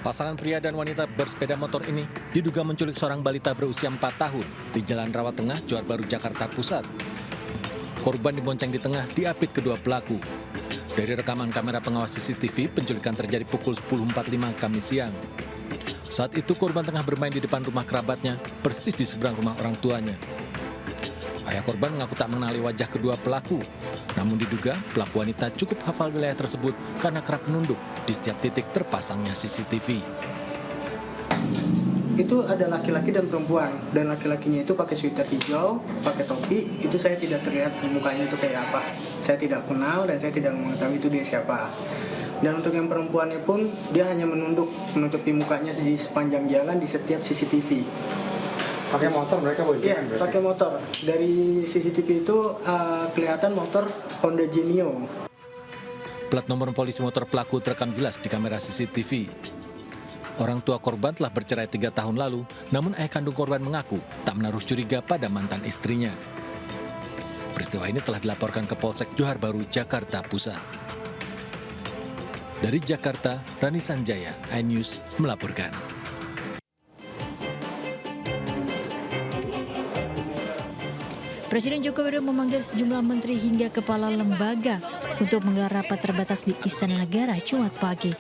Pasangan pria dan wanita bersepeda motor ini diduga menculik seorang balita berusia 4 tahun di Jalan Rawat Tengah, Johar Baru, Jakarta Pusat. Korban dibonceng di tengah diapit kedua pelaku. Dari rekaman kamera pengawas CCTV, penculikan terjadi pukul 10.45 Kamis siang. Saat itu korban tengah bermain di depan rumah kerabatnya, persis di seberang rumah orang tuanya. Ayah korban mengaku tak mengenali wajah kedua pelaku. Namun diduga pelaku wanita cukup hafal wilayah tersebut karena kerap menunduk di setiap titik terpasangnya CCTV. Itu ada laki-laki dan perempuan, dan laki-lakinya itu pakai sweater hijau, pakai topi. Itu saya tidak terlihat mukanya itu kayak apa. Saya tidak kenal dan saya tidak mengetahui itu dia siapa. Dan untuk yang perempuannya pun dia hanya menutupi mukanya di sepanjang jalan di setiap CCTV. Pakai motor mereka Iya, pakai motor. Dari CCTV itu kelihatan motor Honda Genio. Plat nomor polisi motor pelaku terekam jelas di kamera CCTV. Orang tua korban telah bercerai 3 tahun lalu, namun ayah kandung korban mengaku tak menaruh curiga pada mantan istrinya. Peristiwa ini telah dilaporkan ke Polsek Johar Baru, Jakarta Pusat. Dari Jakarta, Rani Sanjaya, iNews melaporkan. Presiden Joko Widodo memanggil sejumlah menteri hingga kepala lembaga untuk menggelar rapat terbatas di Istana Negara Jumat pagi.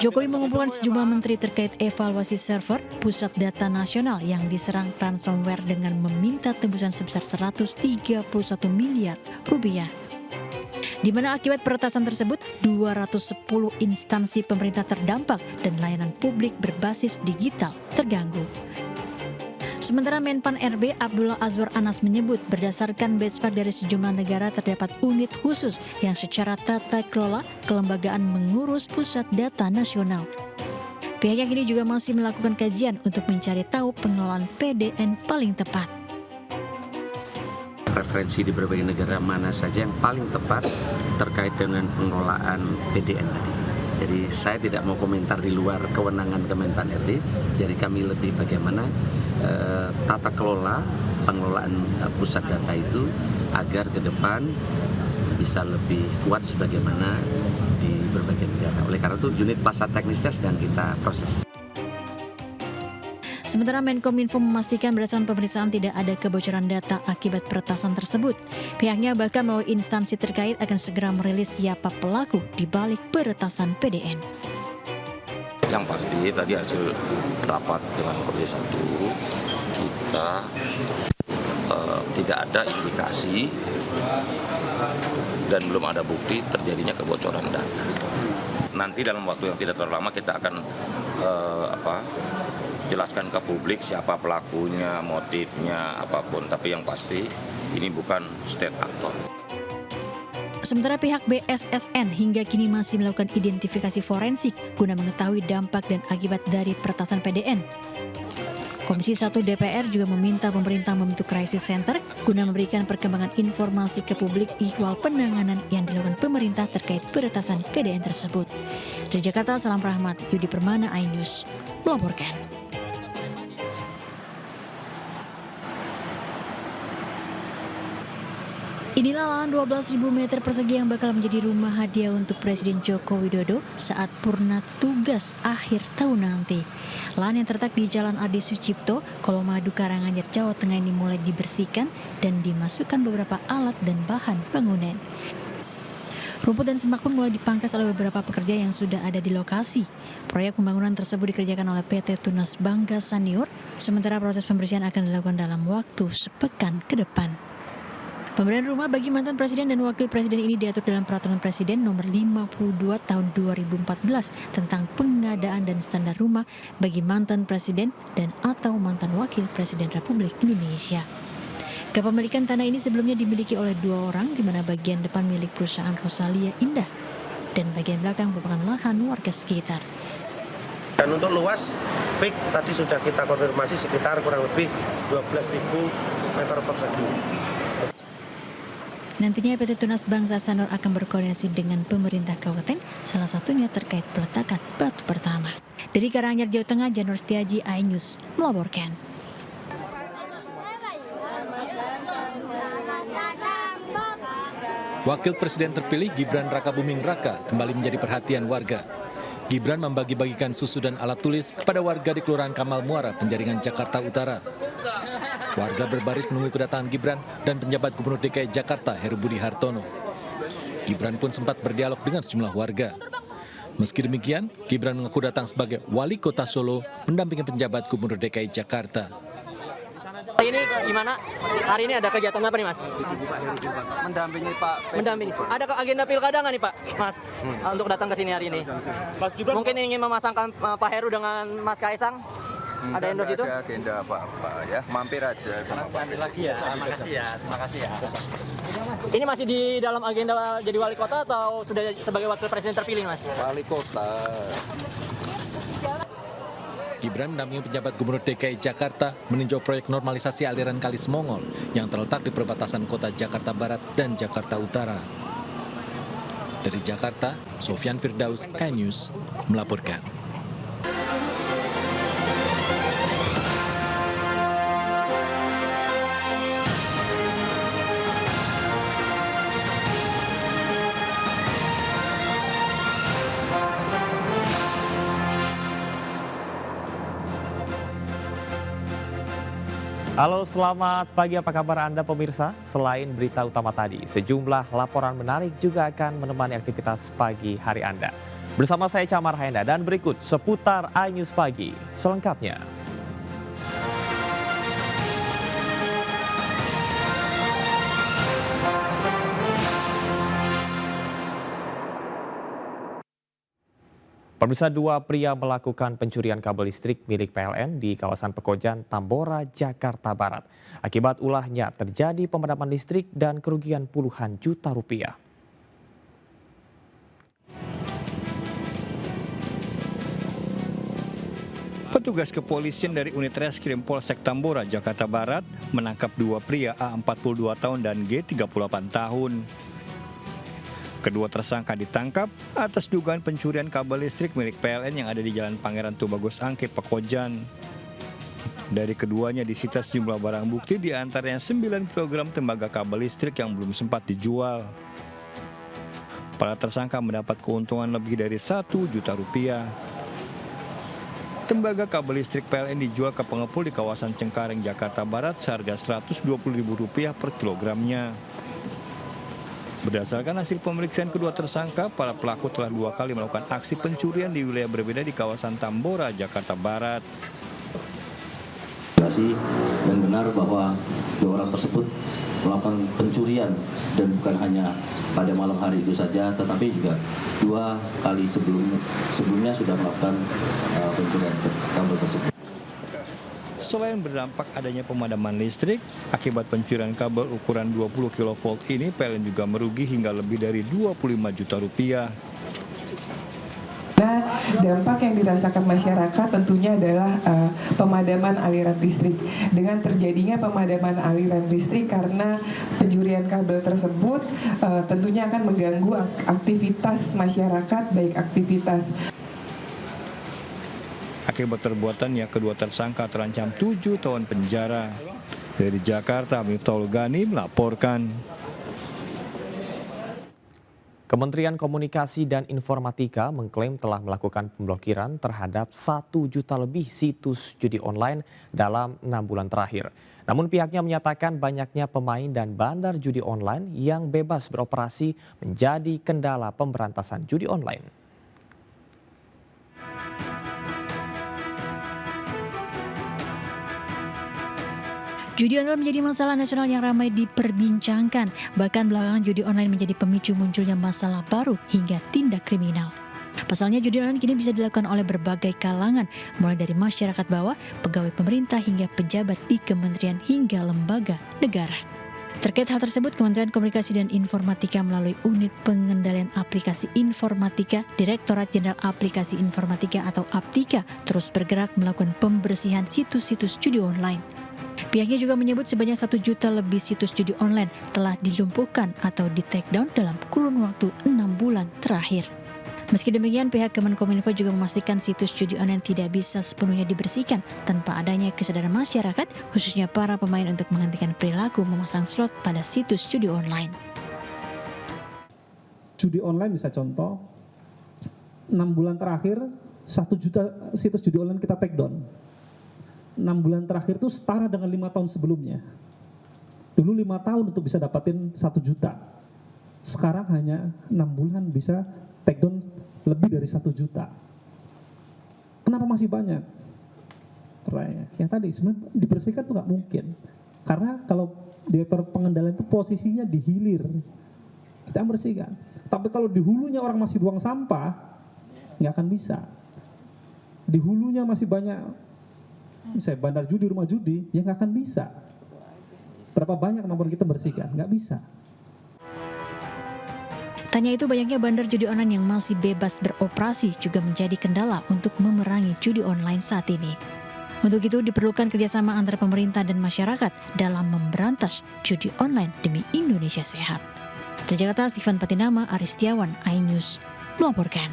Jokowi mengumpulkan sejumlah menteri terkait evaluasi server pusat data nasional yang diserang ransomware dengan meminta tebusan sebesar 131 miliar rupiah. Di mana akibat peretasan tersebut, 210 instansi pemerintah terdampak dan layanan publik berbasis digital terganggu. Sementara Menpan RB Abdullah Azwar Anas menyebut berdasarkan benchmark dari sejumlah negara terdapat unit khusus yang secara tata kelola kelembagaan mengurus pusat data nasional. Pihaknya kini juga masih melakukan kajian untuk mencari tahu pengelolaan PDN paling tepat. Referensi di berbagai negara mana saja yang paling tepat terkait dengan pengelolaan PDN tadi. Jadi saya tidak mau komentar di luar kewenangan Kemenpan RB. Jadi kami lebih bagaimana tata kelola pengelolaan pusat data itu agar ke depan bisa lebih kuat sebagaimana di berbagai negara. Oleh karena itu unit pasar teknisnya sedang kita proses. Sementara Menkominfo memastikan berdasarkan pemeriksaan tidak ada kebocoran data akibat peretasan tersebut. Pihaknya bahkan melalui instansi terkait akan segera merilis siapa pelaku di balik peretasan PDN. Yang pasti tadi hasil rapat dengan Komisi 1 kita tidak ada indikasi dan belum ada bukti terjadinya kebocoran data. Nanti dalam waktu yang tidak terlalu lama kita akan jelaskan ke publik siapa pelakunya, motifnya, apapun. Tapi yang pasti ini bukan state actor. Sementara pihak BSSN hingga kini masih melakukan identifikasi forensik guna mengetahui dampak dan akibat dari peretasan PDN. Komisi 1 DPR juga meminta pemerintah membentuk crisis center guna memberikan perkembangan informasi ke publik ihwal penanganan yang dilakukan pemerintah terkait peretasan PDN tersebut. Dari Jakarta, Salam Rahmat, Yudi Permana, iNews melaporkan. Inilah lahan 12.000 meter persegi yang bakal menjadi rumah hadiah untuk Presiden Joko Widodo saat purna tugas akhir tahun nanti. Lahan yang terletak di Jalan Adi Sucipto, Kolomadu, Karanganyar, Jawa Tengah ini mulai dibersihkan dan dimasukkan beberapa alat dan bahan bangunan. Rumput dan semak pun mulai dipangkas oleh beberapa pekerja yang sudah ada di lokasi. Proyek pembangunan tersebut dikerjakan oleh PT Tunas Bangga Sanior, sementara proses pembersihan akan dilakukan dalam waktu sepekan ke depan. Pemberian rumah bagi mantan presiden dan wakil presiden ini diatur dalam Peraturan Presiden Nomor 52 Tahun 2014 tentang pengadaan dan standar rumah bagi mantan presiden dan atau mantan wakil presiden Republik Indonesia. Kepemilikan tanah ini sebelumnya dimiliki oleh 2 orang, di mana bagian depan milik perusahaan Rosalia Indah dan bagian belakang merupakan lahan warga sekitar. Dan untuk luas, fix tadi sudah kita konfirmasi sekitar kurang lebih 12.000 meter persegi. Nantinya PT Tunas Bangsa Sanor akan berkoordinasi dengan pemerintah kabupaten, salah satunya terkait peletakan batu pertama. Dari Karanganyar, Jawa Tengah, Janur Setiaji, iNews melaporkan. Wakil Presiden terpilih Gibran Rakabuming Raka kembali menjadi perhatian warga. Gibran membagi-bagikan susu dan alat tulis kepada warga di Kelurahan Kamal Muara, Penjaringan, Jakarta Utara. Warga berbaris menunggu kedatangan Gibran dan penjabat Gubernur DKI Jakarta Heru Budi Hartono. Gibran pun sempat berdialog dengan sejumlah warga. Meski demikian, Gibran mengaku datang sebagai wali kota Solo mendampingi penjabat Gubernur DKI Jakarta. Hari ini gimana? Hari ini ada kegiatan apa nih, Mas? Mendampingi Pak. Mendampingi. Ada agenda pilkada nggak nih, Pak? Mas, untuk datang ke sini hari ini. Mas Gibran mungkin ingin memasangkan Pak Heru dengan Mas Kaisang. Ada endorse itu? Ada agenda apa-apa ya. Mampir aja sama Pak. Lagi ya. Makasih ya. Ini masih di dalam agenda jadi wali kota atau sudah sebagai wakil presiden terpilih, Mas? Wali kota. Gibran mendampingi penjabat Gubernur DKI Jakarta meninjau proyek normalisasi aliran Kali Semongol yang terletak di perbatasan kota Jakarta Barat dan Jakarta Utara. Dari Jakarta, Sofyan Firdaus, KNews, melaporkan. Halo, selamat pagi. Apa kabar Anda pemirsa? Selain berita utama tadi, sejumlah laporan menarik juga akan menemani aktivitas pagi hari Anda. Bersama saya Camar Haenda dan berikut seputar iNews Pagi selengkapnya. Pemirsa, dua pria melakukan pencurian kabel listrik milik PLN di kawasan Pekojan, Tambora, Jakarta Barat. Akibat ulahnya terjadi pemadaman listrik dan kerugian puluhan juta rupiah. Petugas kepolisian dari unit reskrim Polsek Tambora, Jakarta Barat menangkap dua pria A 42 tahun dan G 38 tahun. Kedua tersangka ditangkap atas dugaan pencurian kabel listrik milik PLN yang ada di Jalan Pangeran Tubagus Angke, Pekojan. Dari keduanya disita sejumlah barang bukti, di antaranya 9 kg tembaga kabel listrik yang belum sempat dijual. Para tersangka mendapat keuntungan lebih dari 1 juta rupiah. Tembaga kabel listrik PLN dijual ke pengepul di kawasan Cengkareng, Jakarta Barat seharga Rp120.000 per kilogramnya. Berdasarkan hasil pemeriksaan kedua tersangka, para pelaku telah 2 kali melakukan aksi pencurian di wilayah berbeda di kawasan Tambora, Jakarta Barat. Dan benar bahwa dua orang tersebut melakukan pencurian dan bukan hanya pada malam hari itu saja, tetapi juga 2 kali sebelumnya sudah melakukan pencurian kabel tersebut. Selain berdampak adanya pemadaman listrik, akibat pencurian kabel ukuran 20 kV ini, PLN juga merugi hingga lebih dari 25 juta rupiah. Nah, dampak yang dirasakan masyarakat tentunya adalah pemadaman aliran listrik. Dengan terjadinya pemadaman aliran listrik karena pencurian kabel tersebut, tentunya akan mengganggu aktivitas masyarakat, baik aktivitas. Akibat perbuatannya, kedua tersangka terancam 7 tahun penjara. Dari Jakarta, Miftahul Ghani melaporkan. Kementerian Komunikasi dan Informatika mengklaim telah melakukan pemblokiran terhadap 1 juta lebih situs judi online dalam 6 bulan terakhir. Namun pihaknya menyatakan banyaknya pemain dan bandar judi online yang bebas beroperasi menjadi kendala pemberantasan judi online. Judi online menjadi masalah nasional yang ramai diperbincangkan. Bahkan belakangan judi online menjadi pemicu munculnya masalah baru hingga tindak kriminal. Pasalnya judi online kini bisa dilakukan oleh berbagai kalangan, mulai dari masyarakat bawah, pegawai pemerintah hingga pejabat di kementerian hingga lembaga negara. Terkait hal tersebut, Kementerian Komunikasi dan Informatika melalui Unit Pengendalian Aplikasi Informatika, Direktorat Jenderal Aplikasi Informatika atau Aptika terus bergerak melakukan pembersihan situs-situs judi online. Pihaknya juga menyebut sebanyak 1 juta lebih situs judi online telah dilumpuhkan atau di-take-down dalam kurun waktu 6 bulan terakhir. Meski demikian, pihak Kemenkominfo juga memastikan situs judi online tidak bisa sepenuhnya dibersihkan tanpa adanya kesadaran masyarakat, khususnya para pemain untuk menghentikan perilaku memasang slot pada situs judi online. Judi online bisa contoh 6 bulan terakhir 1 juta situs judi online kita take down. 6 bulan terakhir itu setara dengan 5 tahun sebelumnya. Dulu 5 tahun untuk bisa dapatin 1 juta. Sekarang hanya 6 bulan bisa take down lebih dari 1 juta. Kenapa masih banyak? Pertanyaannya. Yang tadi sebenarnya dibersihkan tuh nggak mungkin. Karena kalau direktur pengendalian itu posisinya di hilir, kita bersihkan. Tapi kalau di hulunya orang masih buang sampah, nggak akan bisa. Di hulunya masih banyak, misalnya bandar judi, rumah judi, ya nggak akan bisa. Berapa banyak kemampuan kita bersihkan? Nggak bisa. Tanya itu banyaknya bandar judi online yang masih bebas beroperasi juga menjadi kendala untuk memerangi judi online saat ini. Untuk itu diperlukan kerjasama antara pemerintah dan masyarakat dalam memberantas judi online demi Indonesia sehat. Dari Jakarta, Steven Patinama, Aristiawan, iNews melaporkan.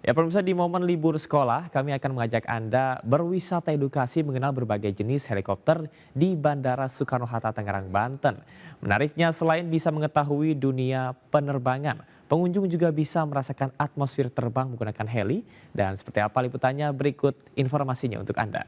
Ya pemirsa, di momen libur sekolah kami akan mengajak Anda berwisata edukasi mengenal berbagai jenis helikopter di Bandara Soekarno-Hatta, Tangerang, Banten. Menariknya selain bisa mengetahui dunia penerbangan, pengunjung juga bisa merasakan atmosfer terbang menggunakan heli. Dan seperti apa liputannya, berikut informasinya untuk Anda.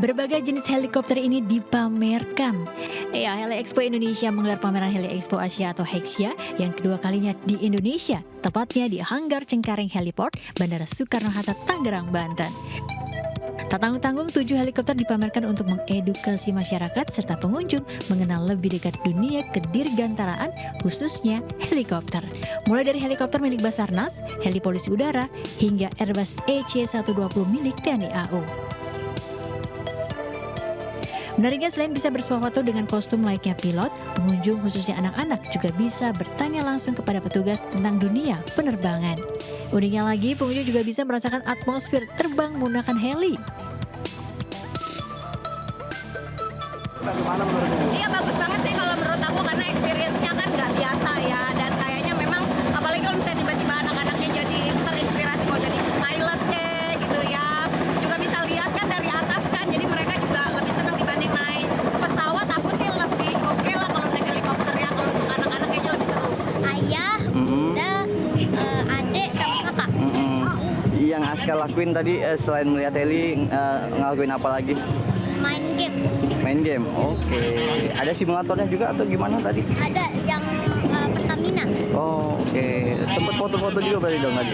Berbagai jenis helikopter ini dipamerkan. Heli Expo Indonesia menggelar pameran Heli Expo Asia atau HEXIA yang kedua kalinya di Indonesia, tepatnya di Hanggar Cengkareng Heliport, Bandara Soekarno-Hatta, Tangerang, Banten. Tak tanggung-tanggung, 7 helikopter dipamerkan untuk mengedukasi masyarakat serta pengunjung mengenal lebih dekat dunia kedirgantaraan, khususnya helikopter. Mulai dari helikopter milik Basarnas, heli polisi udara, hingga Airbus EC-120 milik TNI AU. Menariknya selain bisa bersuah foto dengan kostum layaknya pilot, pengunjung khususnya anak-anak juga bisa bertanya langsung kepada petugas tentang dunia penerbangan. Uniknya lagi, pengunjung juga bisa merasakan atmosfer terbang menggunakan heli. Bagaimana menurutmu? Iya bagus banget sih kalau menurut aku karena experience-nya kan nggak biasa ya, dan kayaknya memang apalagi kalau misalnya tiba-tiba anak-anaknya jadi terinspirasi mau jadi pilot deh gitu ya, juga bisa lihat kan dari atas kan, jadi mereka juga lebih senang dibanding naik pesawat. Aku sih lebih oke lah kalau naik helikopter ya, kalau untuk anak-anak kayaknya lebih seru. Ayah, bunda, adik sama kakak. Yang Aska lakuin tadi selain melihat heli, ngelakuin apa lagi? Main game. Main game, oke. Ada simulatornya juga atau gimana tadi? Ada yang Pertamina. Oh, oke. Sempat foto-foto juga berarti dong tadi?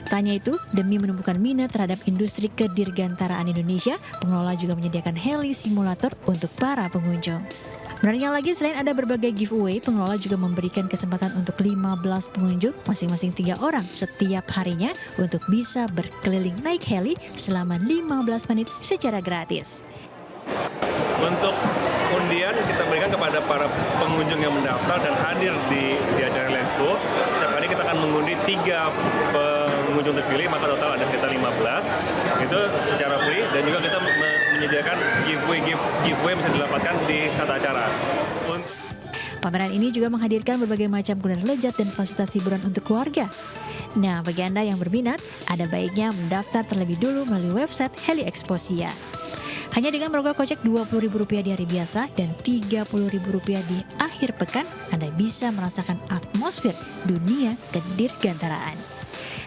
Tanya itu, demi menumbuhkan minat terhadap industri kedirgantaraan Indonesia, pengelola juga menyediakan heli simulator untuk para pengunjung. Menariknya lagi, selain ada berbagai giveaway, pengelola juga memberikan kesempatan untuk 15 pengunjung, masing-masing 3 orang setiap harinya untuk bisa berkeliling naik heli selama 15 menit secara gratis. Untuk undian kita berikan kepada para pengunjung yang mendaftar dan hadir di acara Heli Expo. Setiap hari kita akan mengundi 3 pengunjung terpilih, maka total ada sekitar 15. Itu secara free, dan juga kita menyediakan giveaway yang bisa didapatkan di saat acara. Pameran ini juga menghadirkan berbagai macam kuliner lezat dan fasilitas hiburan untuk keluarga. Nah, bagi Anda yang berminat, ada baiknya mendaftar terlebih dulu melalui website Heli Expo Asia. Hanya dengan merogoh kocek Rp20.000 di hari biasa dan Rp30.000 di akhir pekan, Anda bisa merasakan atmosfer dunia kedirgantaraan.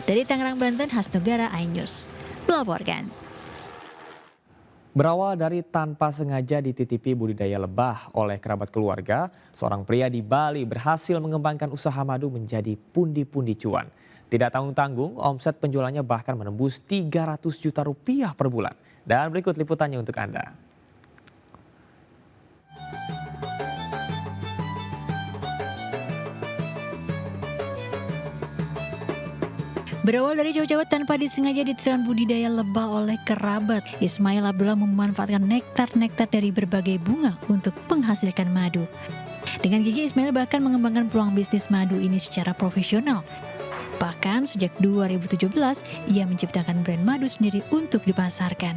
Dari Tangerang, Banten, Hasnugara, iNews melaporkan. Berawal dari tanpa sengaja dititipi budidaya lebah oleh kerabat keluarga, seorang pria di Bali berhasil mengembangkan usaha madu menjadi pundi-pundi cuan. Tidak tanggung-tanggung, omset penjualannya bahkan menembus Rp300 juta per bulan. Dan berikut liputannya untuk Anda. Berawal dari jauh-jauh tanpa disengaja ditemukan budidaya lebah oleh kerabat, Ismail Abdullah memanfaatkan nektar-nektar dari berbagai bunga untuk menghasilkan madu. Dengan gigi, Ismail bahkan mengembangkan peluang bisnis madu ini secara profesional. Bahkan sejak 2017, ia menciptakan brand madu sendiri untuk dipasarkan.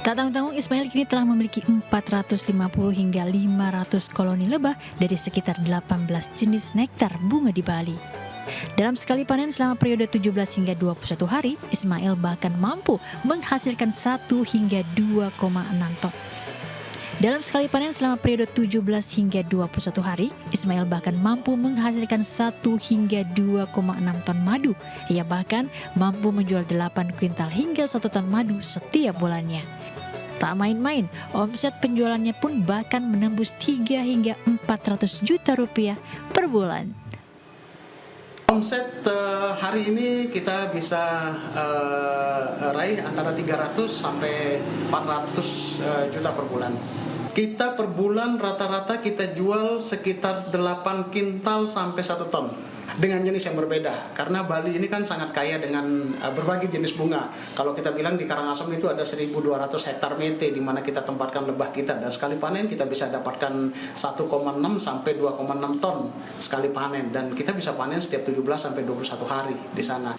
Tak tanggung-tanggung, Ismail kini telah memiliki 450 hingga 500 koloni lebah dari sekitar 18 jenis nektar bunga di Bali. Dalam sekali panen selama periode 17 hingga 21 hari, Ismail bahkan mampu menghasilkan 1 hingga 2,6 ton. Dalam sekali panen selama periode 17 hingga 21 hari, Ismail bahkan mampu menghasilkan 1 hingga 2,6 ton madu. Ia bahkan mampu menjual 8 kuintal hingga 1 ton madu setiap bulannya. Tak main-main, omset penjualannya pun bahkan menembus 3 hingga 400 juta rupiah per bulan. Omset hari ini kita bisa raih antara 300 sampai 400 juta per bulan. Kita per bulan rata-rata kita jual sekitar 8 kintal sampai 1 ton. Dengan jenis yang berbeda, karena Bali ini kan sangat kaya dengan berbagai jenis bunga. Kalau kita bilang di Karangasem itu ada 1.200 hektar mete di mana kita tempatkan lebah kita, dan sekali panen kita bisa dapatkan 1,6 sampai 2,6 ton sekali panen, dan kita bisa panen setiap 17 sampai 21 hari di sana.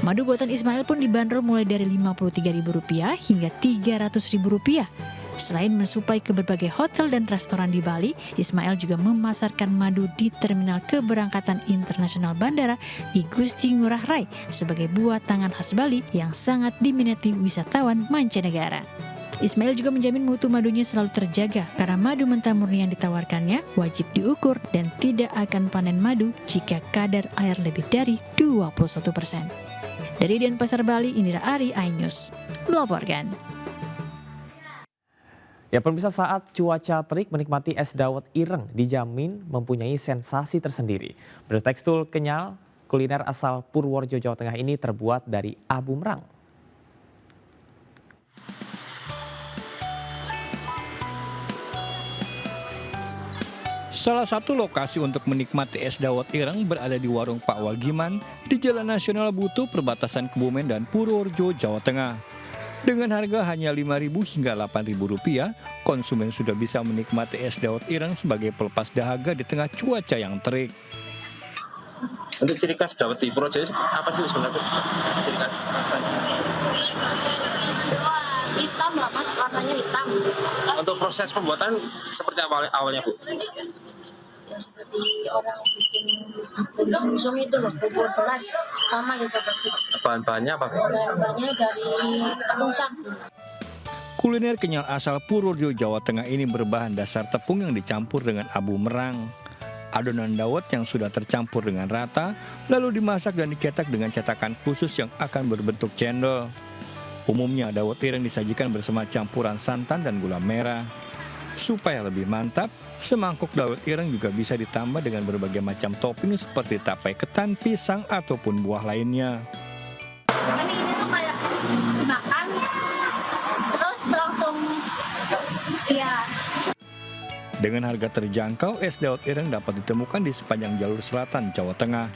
Madu buatan Ismail pun dibanderol mulai dari Rp53.000 hingga Rp300.000. Selain mensuplai ke berbagai hotel dan restoran di Bali, Ismail juga memasarkan madu di Terminal Keberangkatan Internasional Bandara I Gusti Ngurah Rai sebagai buah tangan khas Bali yang sangat diminati wisatawan mancanegara. Ismail juga menjamin mutu madunya selalu terjaga karena madu mentah murni yang ditawarkannya wajib diukur dan tidak akan panen madu jika kadar air lebih dari 21%. Dari Denpasar, Bali, Indira Ari, iNews melaporkan. Ya, pemirsa, saat cuaca terik menikmati es dawet ireng dijamin mempunyai sensasi tersendiri. Bertekstur kenyal, kuliner asal Purworejo, Jawa Tengah ini terbuat dari abu merang. Salah satu lokasi untuk menikmati es dawet ireng berada di warung Pak Wagiman di Jalan Nasional Butuh, perbatasan Kebumen dan Purworejo, Jawa Tengah. Dengan harga hanya Rp5.000 hingga Rp8.000, konsumen sudah bisa menikmati es dawet ireng sebagai pelepas dahaga di tengah cuaca yang terik. Untuk ciri khas dawet di Purworejo apa sih sebenarnya? Ciri khas rasanya? Hitam lah mas, warnanya hitam. Untuk proses pembuatan seperti apa awalnya Bu? Ya seperti orang bikin bubur sum itu loh, bubur beras sama gitu persis. Bahan-bahannya apa? Bahan-bahannya dari tepung sagu. Kuliner kenyal asal Purworejo, Jawa Tengah ini berbahan dasar tepung yang dicampur dengan abu merang. Adonan dawet yang sudah tercampur dengan rata, lalu dimasak dan dicetak dengan cetakan khusus yang akan berbentuk cendol. Umumnya dawet ireng disajikan bersama campuran santan dan gula merah. Supaya lebih mantap, semangkuk dawet ireng juga bisa ditambah dengan berbagai macam topping seperti tapai ketan, pisang, ataupun buah lainnya. Ini tuh kayak dimakan, terus langsung ya. Dengan harga terjangkau, es dawet ireng dapat ditemukan di sepanjang jalur selatan Jawa Tengah.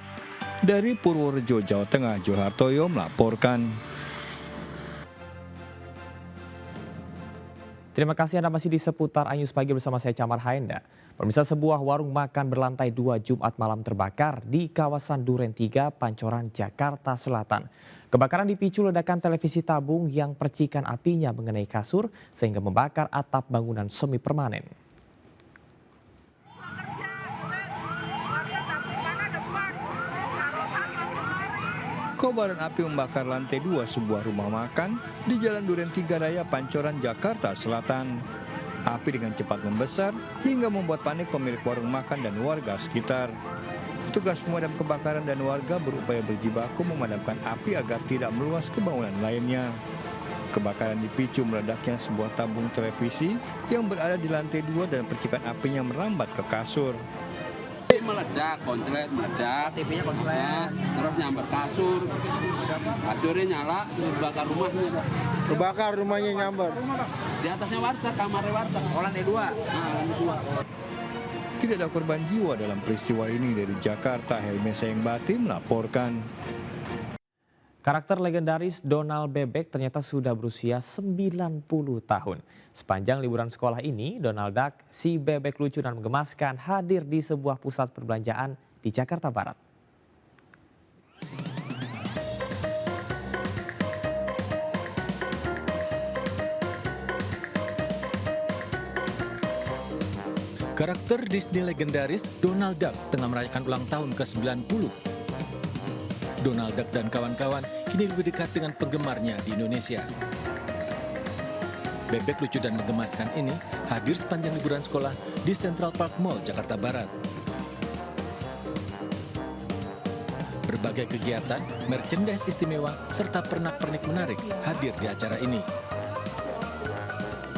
Dari Purworejo, Jawa Tengah, Johartoyo melaporkan. Terima kasih Anda masih di seputar iNews Pagi bersama saya Camar Haenda. Pemirsa, sebuah warung makan berlantai 2 Jumat malam terbakar di kawasan Duren 3, Pancoran, Jakarta Selatan. Kebakaran dipicu ledakan televisi tabung yang percikan apinya mengenai kasur sehingga membakar atap bangunan semi permanen. Kobaran api membakar lantai 2 sebuah rumah makan di Jalan Duren 3 Raya, Pancoran, Jakarta Selatan. Api dengan cepat membesar hingga membuat panik pemilik warung makan dan warga sekitar. Petugas pemadam kebakaran dan warga berupaya berjibaku memadamkan api agar tidak meluas ke bangunan lainnya. Kebakaran dipicu meledaknya sebuah tabung televisi yang berada di lantai 2 dan percikan apinya merambat ke kasur. Meledak, konslet meledak, TV-nya konslet, terus nyamber kasur, kasurnya nyala, terus bakar rumahnya. Kebakar rumahnya nyamber. Di atasnya warteg, kamarnya warteg. Lantai 2. Nah, lantai 2. Tidak ada korban jiwa dalam peristiwa ini. Dari Jakarta, Helmi Sayengbati melaporkan. Karakter legendaris Donald Bebek ternyata sudah berusia 90 tahun. Sepanjang liburan sekolah ini, Donald Duck, si bebek lucu dan menggemaskan, hadir di sebuah pusat perbelanjaan di Jakarta Barat. Karakter Disney legendaris Donald Duck tengah merayakan ulang tahun ke-90. Donald Duck dan kawan-kawan kini lebih dekat dengan penggemarnya di Indonesia. Bebek lucu dan menggemaskan ini hadir sepanjang liburan sekolah di Central Park Mall, Jakarta Barat. Berbagai kegiatan, merchandise istimewa, serta pernak-pernik menarik hadir di acara ini.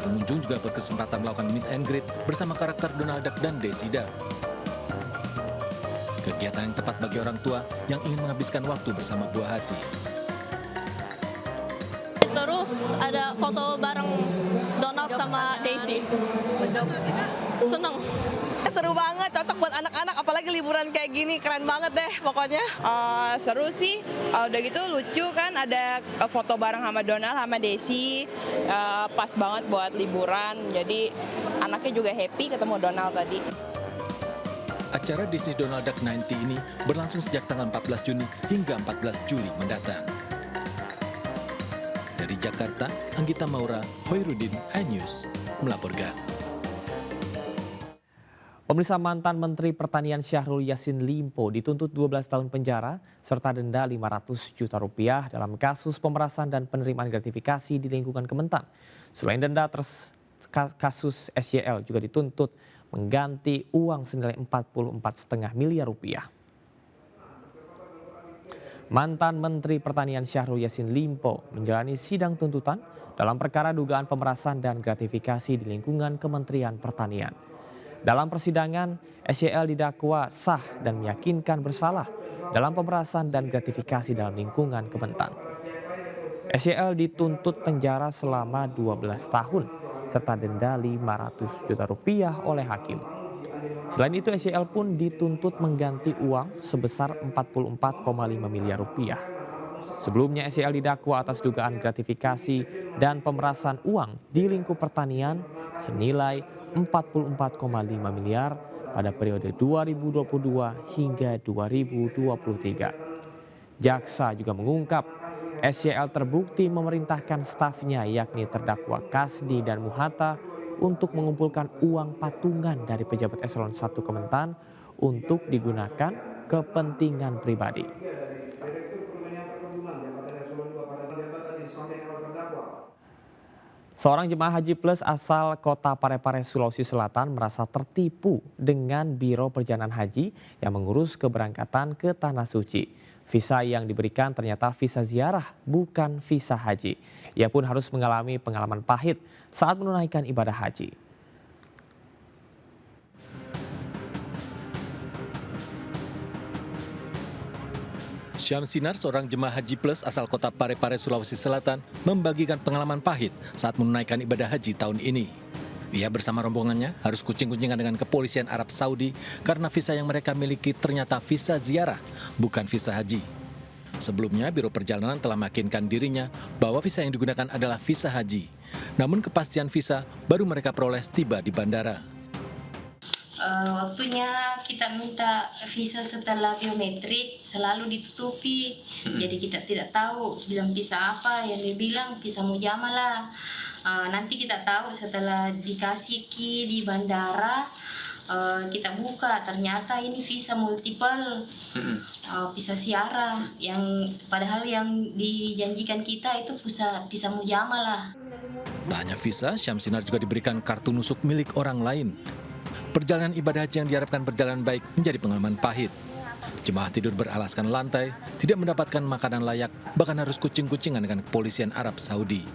Pengunjung juga berkesempatan melakukan meet and greet bersama karakter Donald Duck dan Daisy Duck. Kegiatan yang tepat bagi orang tua yang ingin menghabiskan waktu bersama buah hati. Terus ada foto bareng Donald sama Daisy. Seneng. Seru banget, cocok buat anak-anak, apalagi liburan kayak gini, keren banget deh pokoknya. Seru sih, udah gitu lucu kan, ada foto bareng sama Donald sama Daisy, pas banget buat liburan, jadi anaknya juga happy ketemu Donald tadi. Acara Disney Donald Duck 90 ini berlangsung sejak tanggal 14 Juni hingga 14 Juli mendatang. Dari Jakarta, Anggita Maura, Hoirudin, iNews melaporkan. Pemirsa, mantan Menteri Pertanian Syahrul Yassin Limpo dituntut 12 tahun penjara serta denda 500 juta rupiah dalam kasus pemerasan dan penerimaan gratifikasi di lingkungan Kementan. Selain denda, kasus SYL juga dituntut mengganti uang senilai 44,5 miliar rupiah. Mantan Menteri Pertanian Syahrul Yassin Limpo menjalani sidang tuntutan dalam perkara dugaan pemerasan dan gratifikasi di lingkungan Kementerian Pertanian. Dalam persidangan, SYL didakwa sah dan meyakinkan bersalah dalam pemerasan dan gratifikasi dalam lingkungan Kementan. SYL dituntut penjara selama 12 tahun serta denda 500 juta rupiah oleh hakim. Selain itu, SYL pun dituntut mengganti uang sebesar 44,5 miliar rupiah. Sebelumnya, SYL didakwa atas dugaan gratifikasi dan pemerasan uang di lingkup pertanian senilai 44,5 miliar pada periode 2022 hingga 2023. Jaksa juga mengungkap SYL terbukti memerintahkan stafnya yakni terdakwa Kasdi dan Muhatta untuk mengumpulkan uang patungan dari pejabat eselon 1 Kementan untuk digunakan kepentingan pribadi. Seorang jemaah haji plus asal kota Parepare, Sulawesi Selatan merasa tertipu dengan Biro Perjalanan Haji yang mengurus keberangkatan ke Tanah Suci. Visa yang diberikan ternyata visa ziarah, bukan visa haji. Ia pun harus mengalami pengalaman pahit saat menunaikan ibadah haji. Syamsinar, seorang jemaah haji plus asal kota Parepare, Sulawesi Selatan, membagikan pengalaman pahit saat menunaikan ibadah haji tahun ini. Ia bersama rombongannya harus kucing-kucingan dengan kepolisian Arab Saudi karena visa yang mereka miliki ternyata visa ziarah, bukan visa haji. Sebelumnya, Biro Perjalanan telah meyakinkan dirinya bahwa visa yang digunakan adalah visa haji. Namun kepastian visa baru mereka peroleh tiba di bandara. Waktunya kita minta visa setelah biometrik selalu ditutupi, jadi kita tidak tahu bilang visa apa, yang dia bilang visa mujamalah. Nanti kita tahu setelah dikasih key di bandara, kita buka ternyata ini visa multiple, visa ziarah, yang padahal yang dijanjikan kita itu visa mujamalah. Tak hanya visa, Syamsinar juga diberikan kartu nusuk milik orang lain. Perjalanan ibadah haji yang diharapkan berjalan baik menjadi pengalaman pahit. Jemaah tidur beralaskan lantai, tidak mendapatkan makanan layak, bahkan harus kucing-kucingan dengan kepolisian Arab Saudi.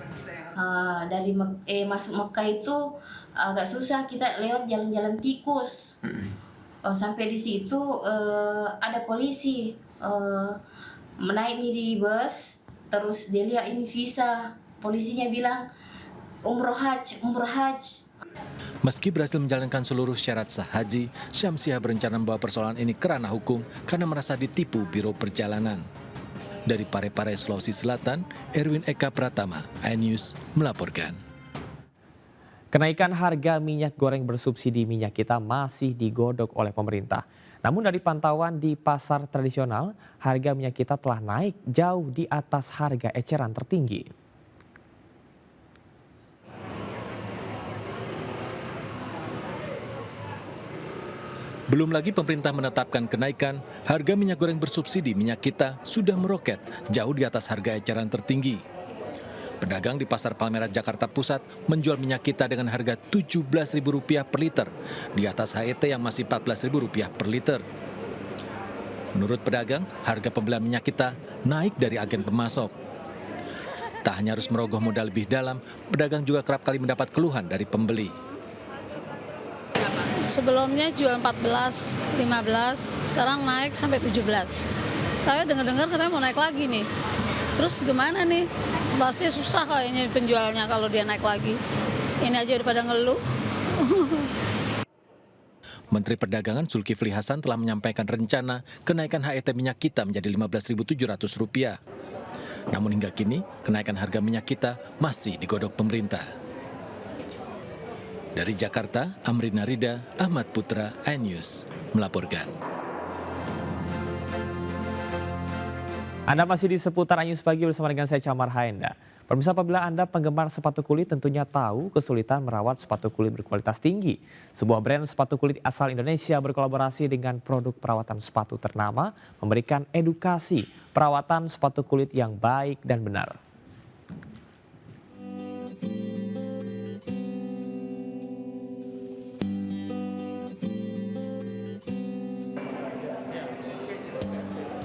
Dari masuk Mekah itu agak susah, kita lewat jalan-jalan tikus. Sampai di situ ada polisi menaik di bus, terus dia lihat ini visa. Polisinya bilang umroh haj. Meski berhasil menjalankan seluruh syarat sah haji, Syamsiah berencana membawa persoalan ini ke ranah hukum karena merasa ditipu Biro Perjalanan. Dari Parepare, Sulawesi Selatan, Erwin Eka Pratama, iNews melaporkan. Kenaikan harga minyak goreng bersubsidi minyak kita masih digodok oleh pemerintah. Namun dari pantauan di pasar tradisional, harga minyak kita telah naik jauh di atas harga eceran tertinggi. Belum lagi pemerintah menetapkan kenaikan, harga minyak goreng bersubsidi minyak kita sudah meroket jauh di atas harga eceran tertinggi. Pedagang di Pasar Palmerah, Jakarta Pusat menjual minyak kita dengan harga Rp17.000 per liter, di atas HET yang masih Rp14.000 per liter. Menurut pedagang, harga pembelian minyak kita naik dari agen pemasok. Tak hanya harus merogoh modal lebih dalam, pedagang juga kerap kali mendapat keluhan dari pembeli. Sebelumnya jual 14, 15, sekarang naik sampai 17. Saya dengar-dengar katanya mau naik lagi nih. Terus gimana nih? Pasti susah kayaknya penjualnya kalau dia naik lagi. Ini aja udah pada ngeluh. Menteri Perdagangan Zulkifli Hasan telah menyampaikan rencana kenaikan HET minyak kita menjadi Rp15.700. Namun hingga kini, kenaikan harga minyak kita masih digodok pemerintah. Dari Jakarta, Amrina Rida, Ahmad Putra, iNews melaporkan. Anda masih di seputar iNews Pagi bersama dengan saya Camar Haenda. Pemirsa, apabila Anda penggemar sepatu kulit tentunya tahu kesulitan merawat sepatu kulit berkualitas tinggi. Sebuah brand sepatu kulit asal Indonesia berkolaborasi dengan produk perawatan sepatu ternama memberikan edukasi perawatan sepatu kulit yang baik dan benar.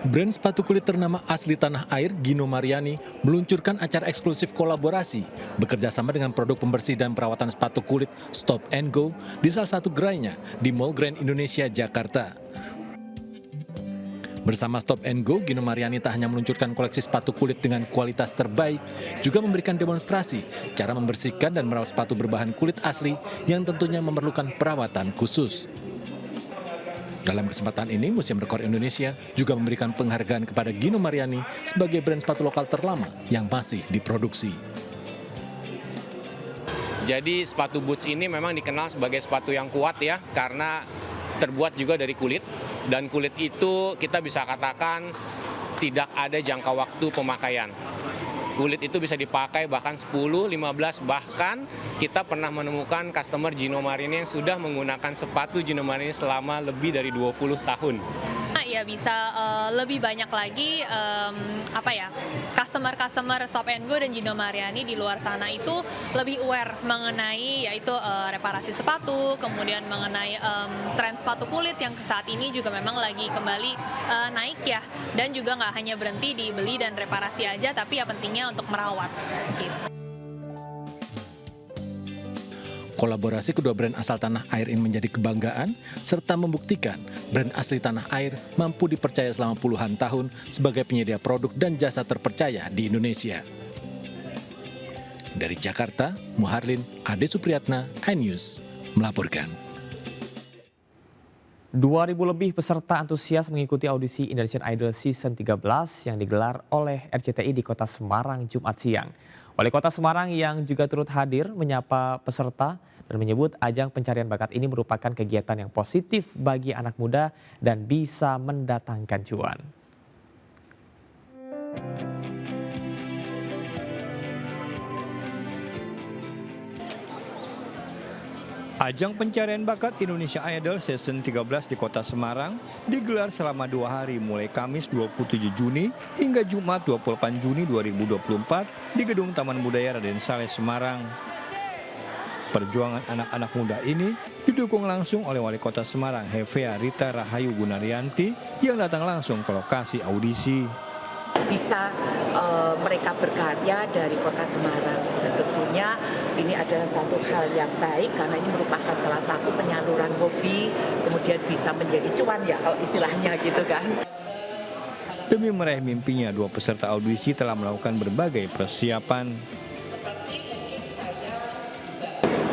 Brand sepatu kulit ternama asli tanah air, Gino Mariani, meluncurkan acara eksklusif kolaborasi bekerjasama dengan produk pembersih dan perawatan sepatu kulit Stop & Go di salah satu gerainya di Mall Grand Indonesia, Jakarta. Bersama Stop & Go, Gino Mariani tak hanya meluncurkan koleksi sepatu kulit dengan kualitas terbaik, juga memberikan demonstrasi cara membersihkan dan merawat sepatu berbahan kulit asli yang tentunya memerlukan perawatan khusus. Dalam kesempatan ini, Museum Rekor Indonesia juga memberikan penghargaan kepada Gino Mariani sebagai brand sepatu lokal terlama yang masih diproduksi. Jadi sepatu boots ini memang dikenal sebagai sepatu yang kuat ya, karena terbuat juga dari kulit. Dan kulit itu kita bisa katakan tidak ada jangka waktu pemakaian. Kulit itu bisa dipakai bahkan 10, 15, bahkan kita pernah menemukan customer Gino Mariani yang sudah menggunakan sepatu Gino Mariani selama lebih dari 20 tahun. Ya bisa lebih banyak lagi customer Stop & Go dan Gino Mariani di luar sana itu lebih aware mengenai yaitu reparasi sepatu, kemudian mengenai tren sepatu kulit yang saat ini juga memang lagi kembali naik ya, dan juga nggak hanya berhenti di beli dan reparasi aja, tapi ya pentingnya untuk merawat. Gitu. Kolaborasi kedua brand asal tanah air ini menjadi kebanggaan, serta membuktikan brand asli tanah air mampu dipercaya selama puluhan tahun sebagai penyedia produk dan jasa terpercaya di Indonesia. Dari Jakarta, Muharlin Ade Supriyatna, iNews melaporkan. 2.000 lebih peserta antusias mengikuti audisi Indonesian Idol Season 13 yang digelar oleh RCTI di Kota Semarang Jumat siang. Wali Kota Semarang yang juga turut hadir menyapa peserta dan menyebut ajang pencarian bakat ini merupakan kegiatan yang positif bagi anak muda dan bisa mendatangkan cuan. Ajang pencarian bakat Indonesia Idol Season 13 di Kota Semarang digelar selama 2 hari mulai Kamis 27 Juni hingga Jumat 28 Juni 2024 di Gedung Taman Budaya Raden Saleh Semarang. Perjuangan anak-anak muda ini didukung langsung oleh Wali Kota Semarang Hevea Rita Rahayu Gunaryanti yang datang langsung ke lokasi audisi. Bisa mereka berkarya dari Kota Semarang. Dan tentunya ini adalah satu hal yang baik karena ini merupakan salah satu penyaluran hobi, kemudian bisa menjadi cuan ya kalau istilahnya gitu kan. Demi meraih mimpinya, 2 peserta audisi telah melakukan berbagai persiapan.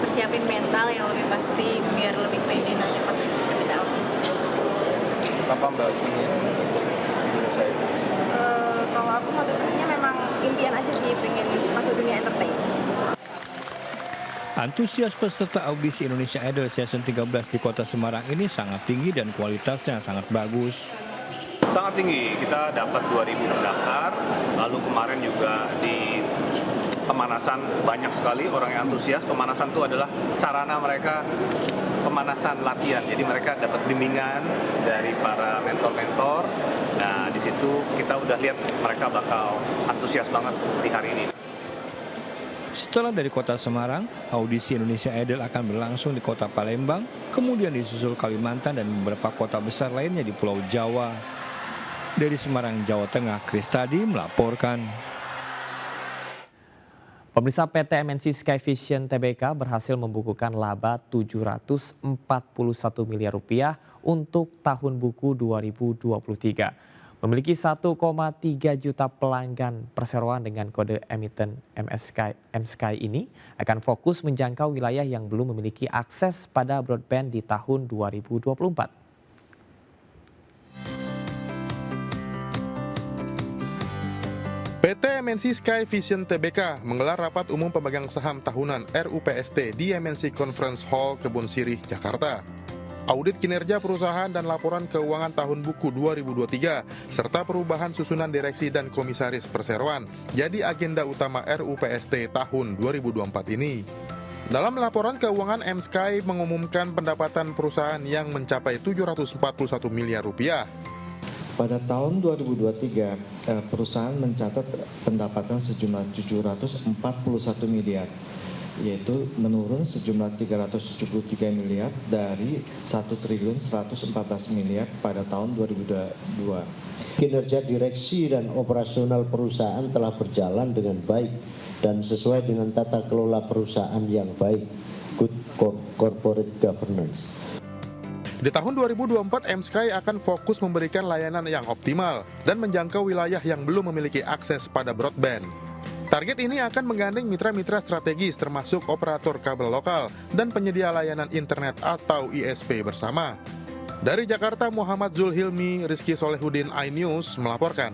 Persiapin mental yang lebih pasti biar lebih pede nanti pas ketika audisi. Apa Mbak Kalau aku motivasinya memang impian aja sih, pengen masuk dunia entertain. Antusias peserta audisi Indonesia Idol Season 13 di Kota Semarang ini sangat tinggi dan kualitasnya sangat bagus. Sangat tinggi, kita dapat 2.000 pendaftar, lalu kemarin juga di pemanasan banyak sekali orang yang antusias. Pemanasan itu adalah sarana mereka pemanasan latihan. Jadi mereka dapat bimbingan dari para mentor-mentor. Nah, di situ kita udah lihat mereka bakal antusias banget di hari ini. Setelah dari kota Semarang, audisi Indonesia Idol akan berlangsung di kota Palembang, kemudian disusul Kalimantan dan beberapa kota besar lainnya di Pulau Jawa. Dari Semarang, Jawa Tengah, Kristadi melaporkan. Pemirsa, PT MNC Sky Vision Tbk berhasil membukukan laba 741 miliar rupiah untuk tahun buku 2023. Memiliki 1,3 juta pelanggan perseroan dengan kode emiten M-Sky ini akan fokus menjangkau wilayah yang belum memiliki akses pada broadband di tahun 2024. PT MNC Sky Vision Tbk menggelar rapat umum pemegang saham tahunan RUPST di MNC Conference Hall Kebun Sirih, Jakarta. Audit kinerja perusahaan dan laporan keuangan tahun buku 2023, serta perubahan susunan direksi dan komisaris perseroan jadi agenda utama RUPST tahun 2024 ini. Dalam laporan keuangan, M-Sky mengumumkan pendapatan perusahaan yang mencapai 741 miliar rupiah. Pada tahun 2023, perusahaan mencatat pendapatan sejumlah 741 miliar, yaitu menurun sejumlah 373 miliar dari 1.114 miliar pada tahun 2022. Kinerja direksi dan operasional perusahaan telah berjalan dengan baik dan sesuai dengan tata kelola perusahaan yang baik, good corporate governance. Di tahun 2024, M-Sky akan fokus memberikan layanan yang optimal dan menjangkau wilayah yang belum memiliki akses pada broadband. Target ini akan menggandeng mitra-mitra strategis termasuk operator kabel lokal dan penyedia layanan internet atau ISP bersama. Dari Jakarta, Muhammad Zulhilmi, Rizky Solehudin, iNews melaporkan.